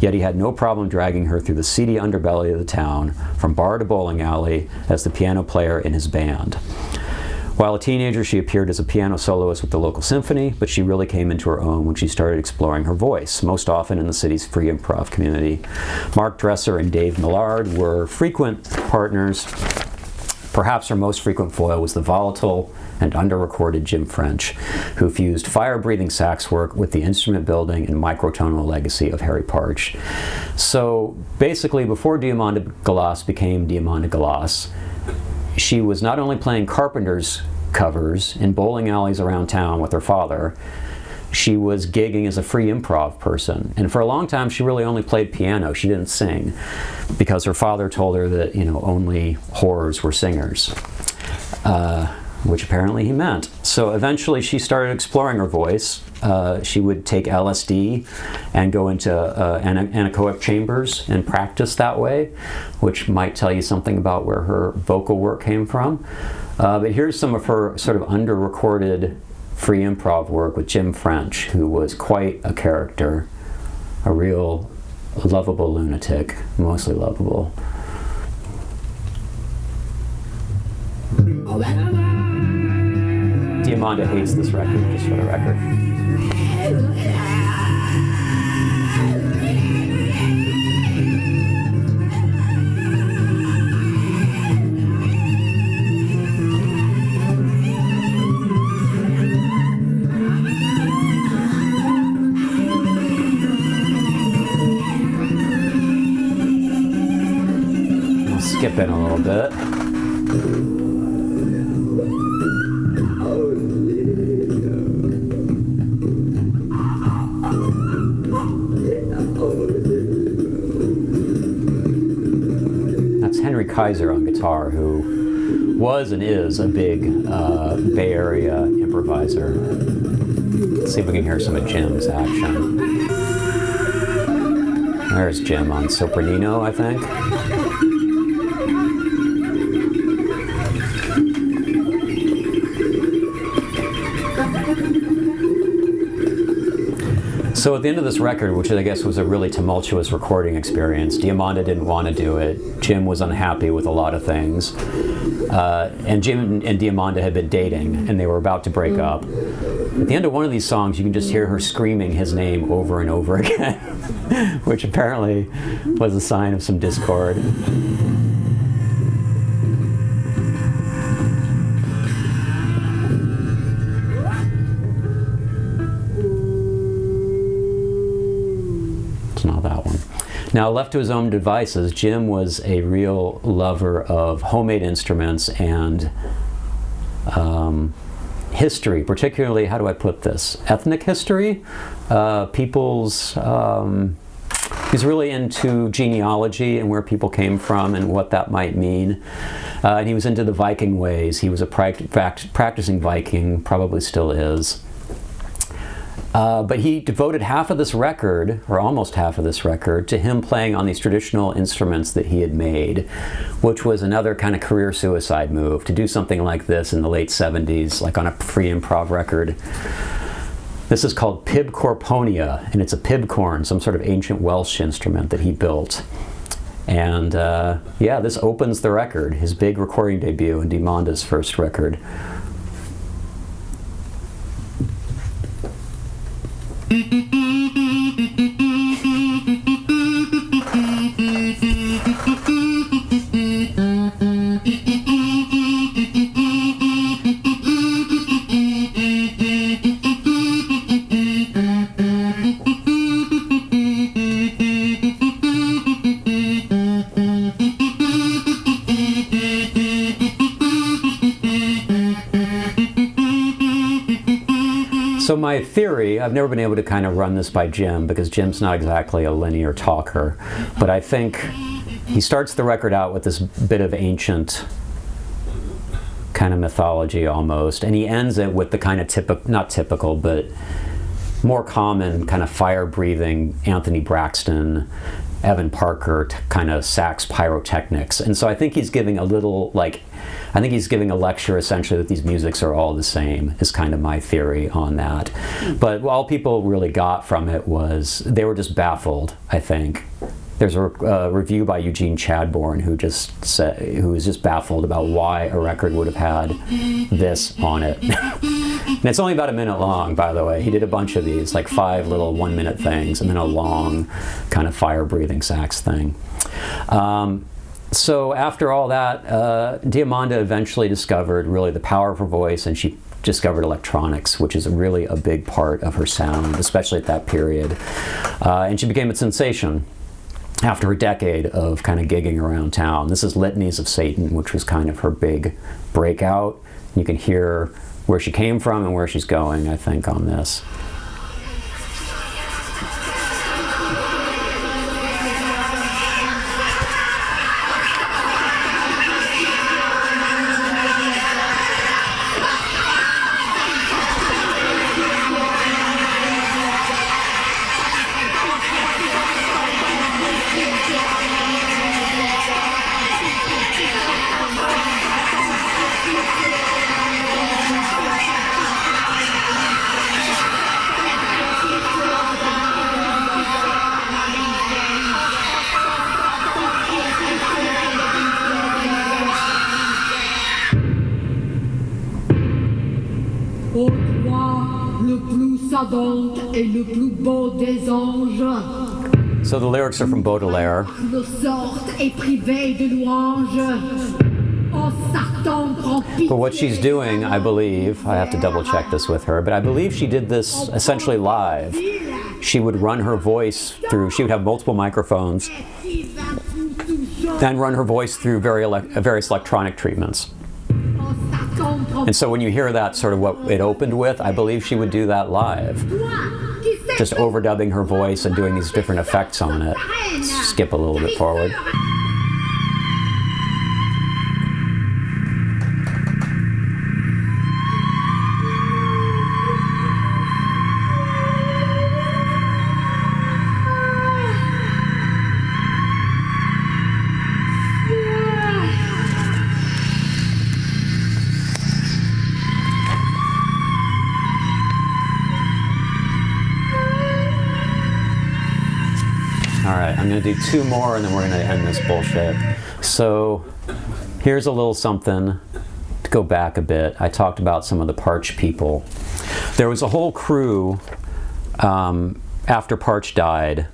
yet he had no problem dragging her through the seedy underbelly of the town, from bar to bowling alley, as the piano player in his band. While a teenager, she appeared as a piano soloist with the local symphony, but she really came into her own when she started exploring her voice, most often in the city's free improv community. Mark Dresser and Dave Millard were frequent partners. Perhaps her most frequent foil was the volatile and under-recorded Jim French, who fused fire-breathing sax work with the instrument-building and microtonal legacy of Harry Partch. So basically, before Diamanda Gallas became Diamanda Gallas, she was not only playing Carpenter's covers in bowling alleys around town with her father, she was gigging as a free improv person. And for a long time, she really only played piano. She didn't sing, because her father told her that, only whores were singers, which apparently he meant. So eventually she started exploring her voice. She would take LSD and go into anechoic chambers and practice that way, which might tell you something about where her vocal work came from. But here's some of her sort of under-recorded free improv work with Jim French, who was quite a character, a real lovable lunatic, mostly lovable. Diamanda hates this record, just for the record. skip in a little bit. That's Henry Kaiser on guitar, who was and is a big Bay Area improviser. Let's see if we can hear some of Jim's action. There's Jim on sopranino, I think. So at the end of this record, which I guess was a really tumultuous recording experience, Diamanda didn't want to do it. Jim was unhappy with a lot of things. And Jim and Diamanda had been dating, and they were about to break up. At the end of one of these songs, you can just hear her screaming his name over and over again, which apparently was a sign of some discord. It's not that one. Now, left to his own devices, Jim was a real lover of homemade instruments and history, particularly, how do I put this, ethnic history. He's really into genealogy and where people came from and what that might mean. And he was into the Viking ways. He was a practicing Viking, probably still is. But he devoted half of this record, or almost half of this record, to him playing on these traditional instruments that he had made, which was another kind of career suicide move, to do something like this in the late 70s, like on a free improv record. This is called pibcorponia, and it's a pibcorn, some sort of ancient Welsh instrument that he built. And yeah, this opens the record, his big recording debut and Diamanda's first record. So my theory, I've never been able to kind of run this by Jim because Jim's not exactly a linear talker, but I think he starts the record out with this bit of ancient kind of mythology almost, and he ends it with the kind of not typical, but more common kind of fire-breathing Anthony Braxton, Evan Parker kind of sax pyrotechnics. And so I think he's giving a little, like, I think he's giving a lecture essentially that these musics are all the same, is kind of my theory on that. But all people really got from it was, they were just baffled, I think. There's a review by Eugene Chadbourne who was just baffled about why a record would have had this on it. And it's only about a minute long, by the way. He did a bunch of these, like 5 little 1-minute things, and then a long kind of fire-breathing sax thing. So after all that, Diamanda eventually discovered really the power of her voice, and she discovered electronics, which is really a big part of her sound, especially at that period. And she became a sensation after a decade of kind of gigging around town. This is Litanies of Satan, which was kind of her big breakout. You can hear where she came from and where she's going, I think, on this. Ô toi, le plus savant et le plus beau des anges, So the lyrics are from Baudelaire. le sort est privé de louange. Ô Satan, grand pitié. But what she's doing, I believe, I have to double check this with her, but I believe she did this essentially live. She would run her voice through, she would have multiple microphones, then run her voice through various electronic treatments. And so when you hear that, sort of what it opened with, I believe she would do that live, just overdubbing her voice and doing these different effects on it. Skip a little bit forward. Alright, I'm going to do two more and then we're going to end this bullshit. So, here's a little something to go back a bit. I talked about some of the Parch people. There was a whole crew after Parch died.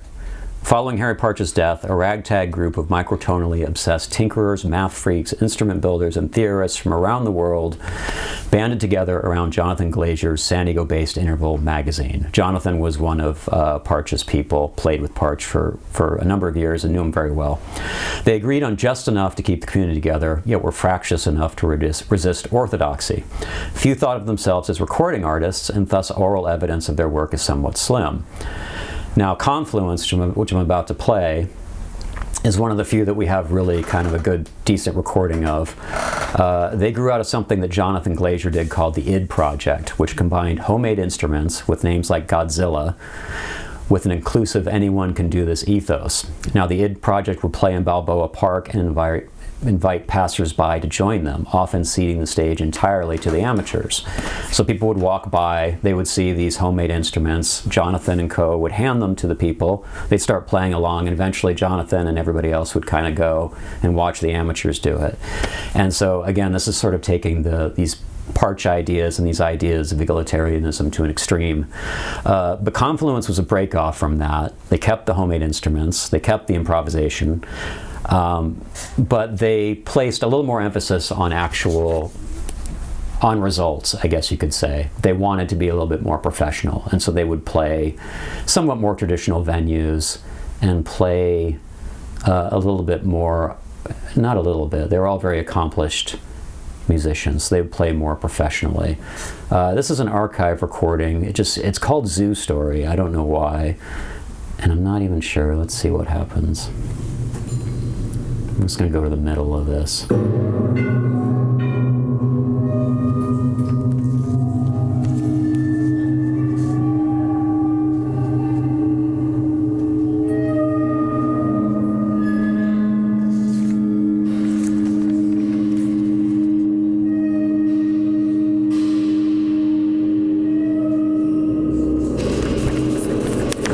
Following Harry Parch's death, a ragtag group of microtonally obsessed tinkerers, math freaks, instrument builders, and theorists from around the world banded together around Jonathan Glazer's San Diego-based Interval magazine. Jonathan was one of Parch's people, played with Parch for a number of years and knew him very well. They agreed on just enough to keep the community together, yet were fractious enough to resist orthodoxy. Few thought of themselves as recording artists, and thus oral evidence of their work is somewhat slim. Now, Confluence, which I'm about to play, is one of the few that we have really kind of a good, decent recording of. They grew out of something that Jonathan Glazer did called the ID Project, which combined homemade instruments with names like Godzilla with an inclusive anyone can do this ethos. Now, the ID Project would play in Balboa Park and invite passers-by to join them, often ceding the stage entirely to the amateurs. So people would walk by, they would see these homemade instruments, Jonathan and co. would hand them to the people, they'd start playing along, and eventually Jonathan and everybody else would kind of go and watch the amateurs do it. And so again, this is sort of taking these Parch ideas and these ideas of egalitarianism to an extreme. But Confluence was a break-off from that. They kept the homemade instruments, they kept the improvisation, but they placed a little more emphasis on results, I guess you could say. They wanted to be a little bit more professional, and so they would play somewhat more traditional venues and play a little bit more, not a little bit, they were all very accomplished musicians. They would play more professionally. This is an archive recording. It's called Zoo Story. I don't know why, and I'm not even sure. Let's see what happens. I'm just going to go to the middle of this.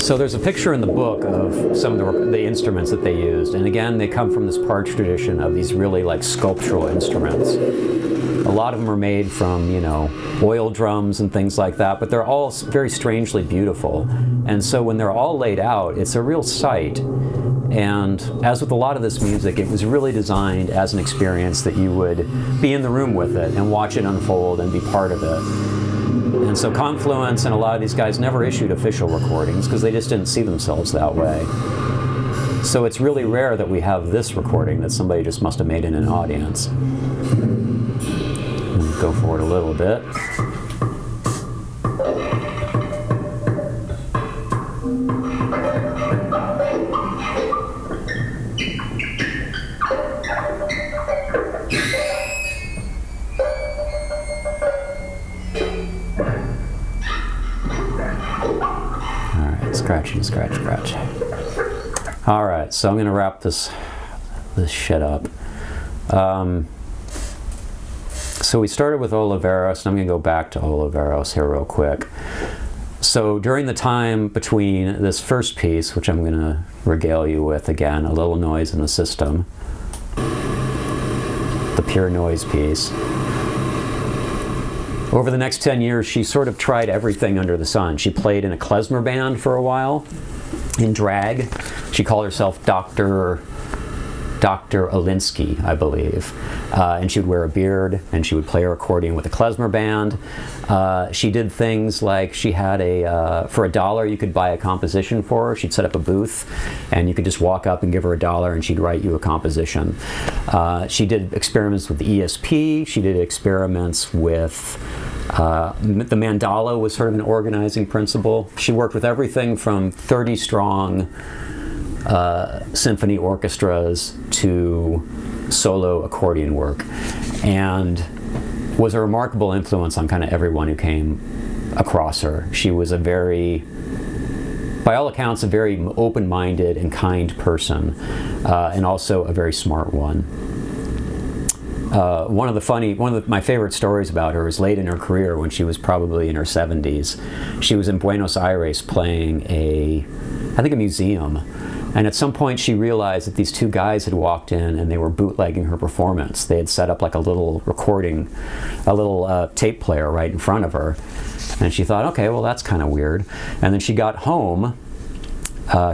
So there's a picture in the book of some of the instruments that they used, and again, they come from this Parch tradition of these really like sculptural instruments. A lot of them are made from, oil drums and things like that, but they're all very strangely beautiful. And so when they're all laid out, it's a real sight. And as with a lot of this music, it was really designed as an experience that you would be in the room with it and watch it unfold and be part of it. And so Confluence and a lot of these guys never issued official recordings because they just didn't see themselves that way. So it's really rare that we have this recording that somebody just must have made in an audience. Go forward a little bit. Scratch. All right, so I'm going to wrap this shit up. So we started with Oliveros, and I'm going to go back to Oliveros here real quick. So during the time between this first piece, which I'm going to regale you with again, A Little Noise in the System, the pure noise piece. Over the next 10 years, she sort of tried everything under the sun. She played in a klezmer band for a while, in drag. She called herself Dr. Dr. Alinsky, I believe. And she would wear a beard, and she would play her accordion with a klezmer band. She did things like she had for $1 you could buy a composition for her. She'd set up a booth, and you could just walk up and give her $1 and she'd write you a composition. She did experiments with the ESP. She did experiments with the mandala was sort of an organizing principle. She worked with everything from 30-strong symphony orchestras to solo accordion work, and was a remarkable influence on kind of everyone who came across her. She was by all accounts, a very open-minded and kind person, and also a very smart one. One of my favorite stories about her is late in her career, when she was probably in her 70s. She was in Buenos Aires playing I think a museum. And at some point she realized that these two guys had walked in and they were bootlegging her performance. They had set up like a little tape player right in front of her. And she thought, okay, well, that's kind of weird. And then she got home.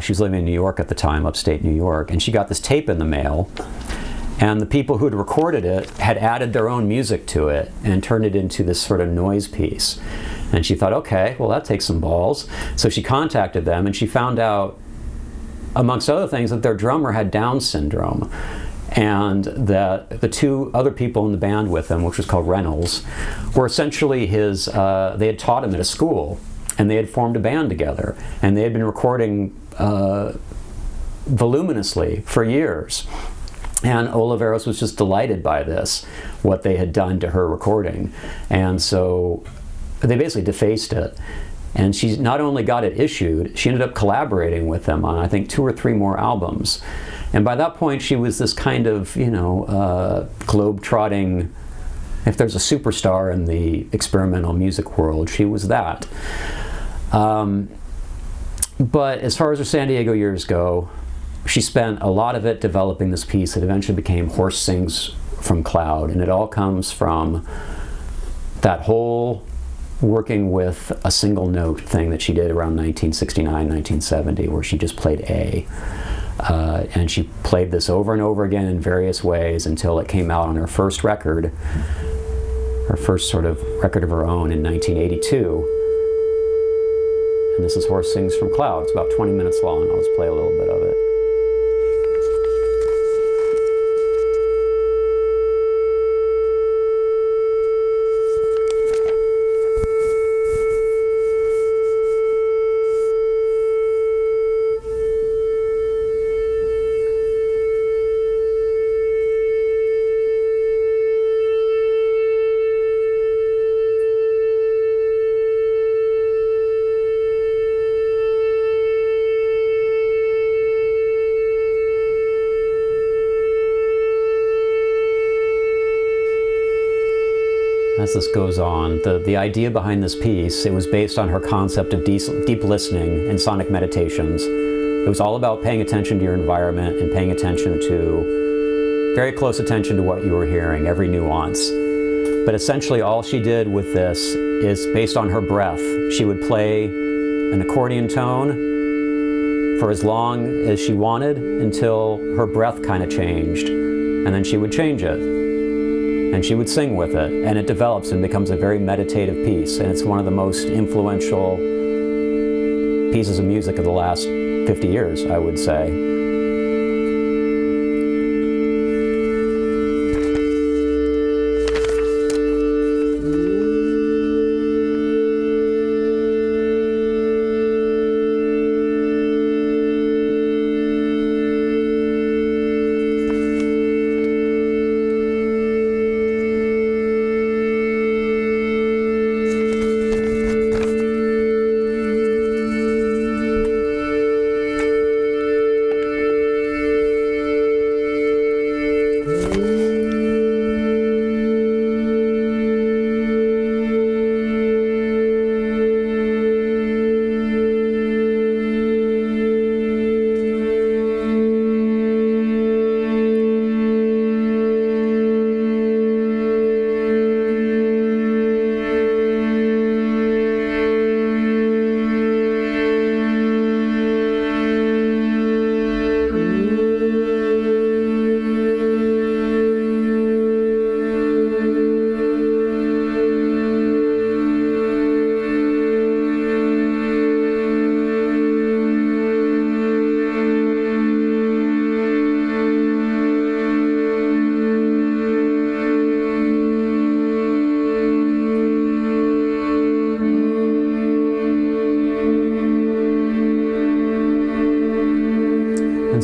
She was living in New York at the time, upstate New York, and she got this tape in the mail. And the people who had recorded it had added their own music to it and turned it into this sort of noise piece. And she thought, okay, well, that takes some balls. So she contacted them, and she found out, amongst other things, that their drummer had Down syndrome, and that the two other people in the band with him, which was called Reynolds, were essentially they had taught him at a school, and they had formed a band together, and they had been recording voluminously for years. And Oliveros was just delighted by this, what they had done to her recording. And so they basically defaced it. And she not only got it issued, she ended up collaborating with them on, I think, 2 or 3 more albums. And by that point, she was this kind of, globe-trotting, if there's a superstar in the experimental music world, she was that. But as far as her San Diego years go, she spent a lot of it developing this piece that eventually became Horse Sings from Cloud. And it all comes from that whole working with a single note thing that she did around 1969, 1970, where she just played A. And she played this over and over again in various ways until it came out on her first record, her first sort of record of her own in 1982. And this is Horse Sings from Cloud. It's about 20 minutes long. I'll just play a little bit of it. As this goes on, the idea behind this piece, it was based on her concept of deep listening and sonic meditations. It was all about paying attention to your environment and paying attention to, very close attention to what you were hearing, every nuance. But essentially all she did with this is based on her breath. She would play an accordion tone for as long as she wanted until her breath kind of changed, and then she would change it. And she would sing with it, and it develops and becomes a very meditative piece, and it's one of the most influential pieces of music of the last 50 years, I would say.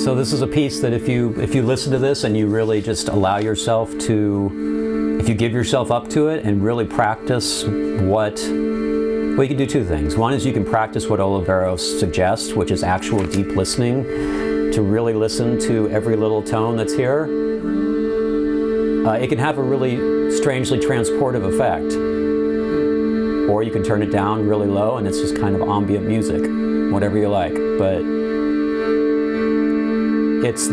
so this is a piece that if you listen to this and you really just allow yourself to, if you give yourself up to it and really practice well, you can do two things. One is you can practice what Oliveros suggests, which is actual deep listening, to really listen to every little tone that's here. It can have a really strangely transportive effect. Or you can turn it down really low and it's just kind of ambient music, whatever you like. But it's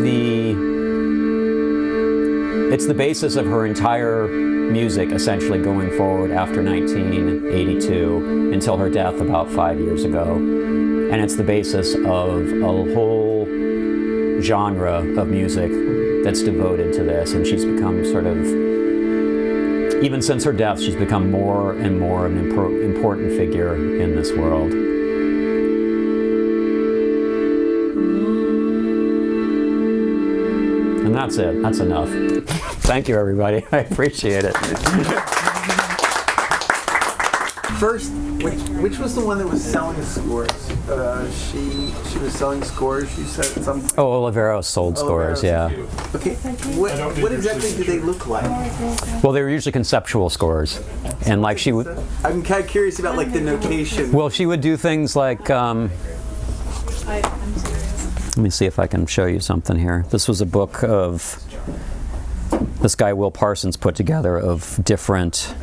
the basis of her entire music, essentially, going forward after 1982 until her death about 5 years ago. And it's the basis of a whole genre of music that's devoted to this. And she's become sort of, even since her death, she's become more and more of an important figure in this world. And that's it. That's enough. Thank you, everybody. I appreciate it. First, which was the one that was selling scores? She was selling scores, you said at some point? Oh, Oliveros sold scores, yeah. Okay, what exactly do they look like? Well, they were usually conceptual scores. And like she would... I'm kind of curious about like the notation. Well, she would do things like... let me see if I can show you something here. This was a book of... this guy Will Parsons put together of different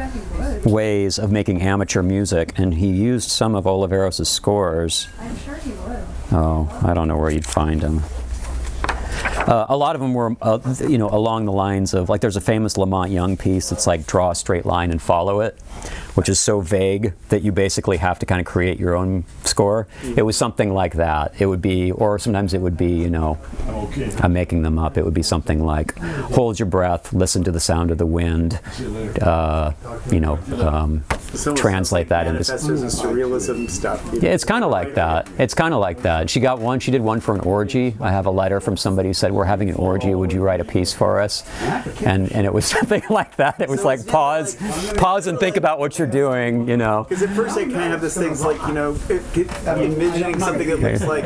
ways of making amateur music, and he used some of Oliveros' scores. I'm sure he would. Oh, I don't know where you'd find them. A lot of them were, along the lines of, like, there's a famous Lamont Young piece that's like, draw a straight line and follow it, which is so vague that you basically have to kind of create your own score. It was something like that. It would be, or sometimes it would be, I'm making them up. It would be something like, hold your breath, listen to the sound of the wind, translate that into... Manifestos and surrealism stuff. Yeah, it's kind of like that. It's kind of like that. She did one for an orgy. I have a letter from somebody who said, we're having an orgy, would you write a piece for us? And it was something like that. It was so like, pause and think about what you're doing, Because at first I kind of have this thing like, I'm envisioning something that looks like,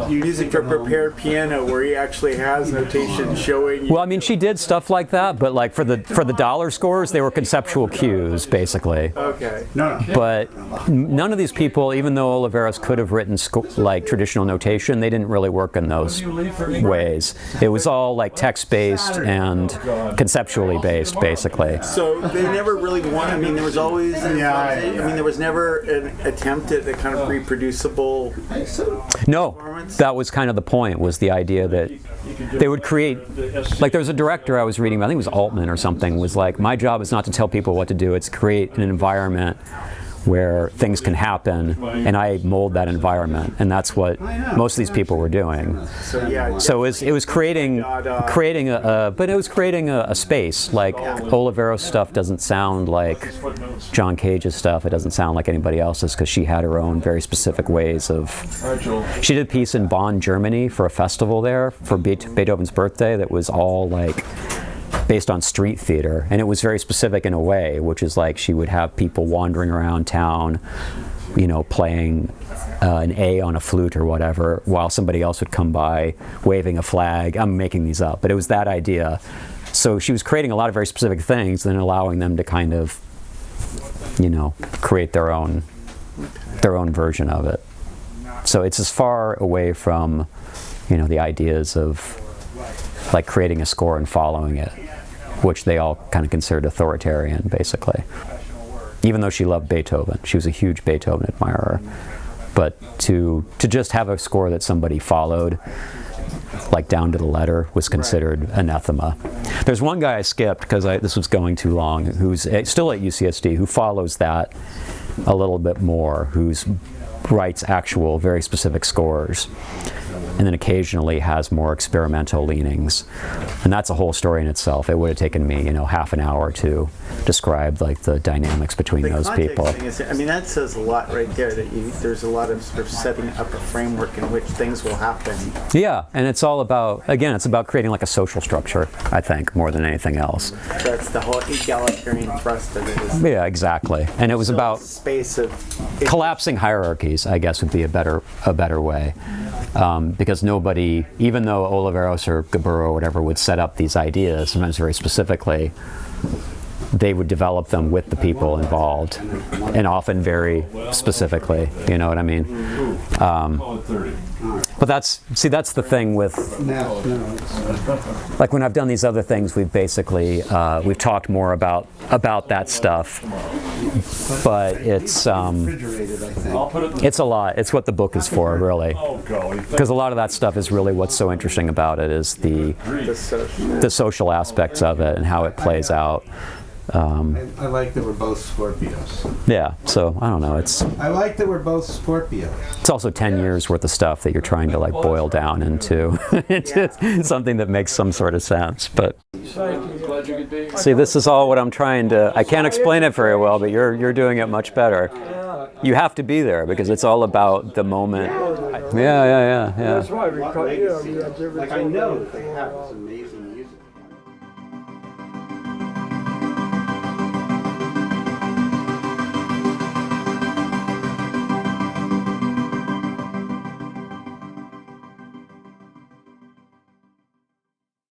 music for prepared piano where he actually has notation showing. Well, I mean, she did stuff like that, but like for the dollar scores, they were conceptual cues, basically. Okay. But none of these people, even though Oliveros could have written like traditional notation, they didn't really work in those ways. It was all like text-based and conceptually based, basically. So they never really there was always, there was never an attempt at a kind of reproducible performance? That was kind of the point, was the idea that they would create, like there was a director I was reading, I think it was Altman or something, was like, my job is not to tell people what to do, it's create an environment where things can happen, and I mold that environment, and that's what most of these people were doing. So it was creating a space. Like Oliveros stuff doesn't sound like John Cage's stuff. It doesn't sound like anybody else's, because she had her own very specific ways of. She did a piece in Bonn, Germany, for a festival there for Beethoven's birthday that was all like based on street theater, and it was very specific in a way, which is like she would have people wandering around town, playing an A on a flute or whatever, while somebody else would come by waving a flag. I'm making these up, but it was that idea. So she was creating a lot of very specific things, then allowing them to kind of, create their own version of it. So it's as far away from, the ideas of like creating a score and following it, which they all kind of considered authoritarian, basically. Even though she loved Beethoven, she was a huge Beethoven admirer. But to just have a score that somebody followed, like down to the letter, was considered anathema. There's one guy I skipped because this was going too long, who's still at UCSD, who follows that a little bit more, who writes actual, very specific scores, and then occasionally has more experimental leanings. And that's a whole story in itself. It would have taken me, half an hour to describe like the dynamics between those people. That says a lot right there, that there's a lot of sort of setting up a framework in which things will happen. Yeah, and it's all about, again, it's about creating like a social structure, I think, more than anything else. That's the whole egalitarian thrust of it. Yeah, exactly. And it was about space of collapsing hierarchies, I guess would be a better way. because nobody, even though Oliveros or Gaburo or whatever would set up these ideas, sometimes very specifically, they would develop them with the people involved, and often very specifically, you know what I mean? But that's the thing with, like when I've done these other things, we've basically, we've talked more about that stuff, but it's a lot. It's what the book is for, really. Because a lot of that stuff is really what's so interesting about it, is the social aspects of it and how it plays out. I like that we're both Scorpios. Yeah, so I don't know. I like that we're both Scorpios. It's also 10 years worth of stuff that you're trying to like boil down into something that makes some sort of sense. But see, this is all what I'm trying to. I can't explain it very well, but you're doing it much better. You have to be there because it's all about the moment. Yeah. That's why we cut. Like I know that they have this amazing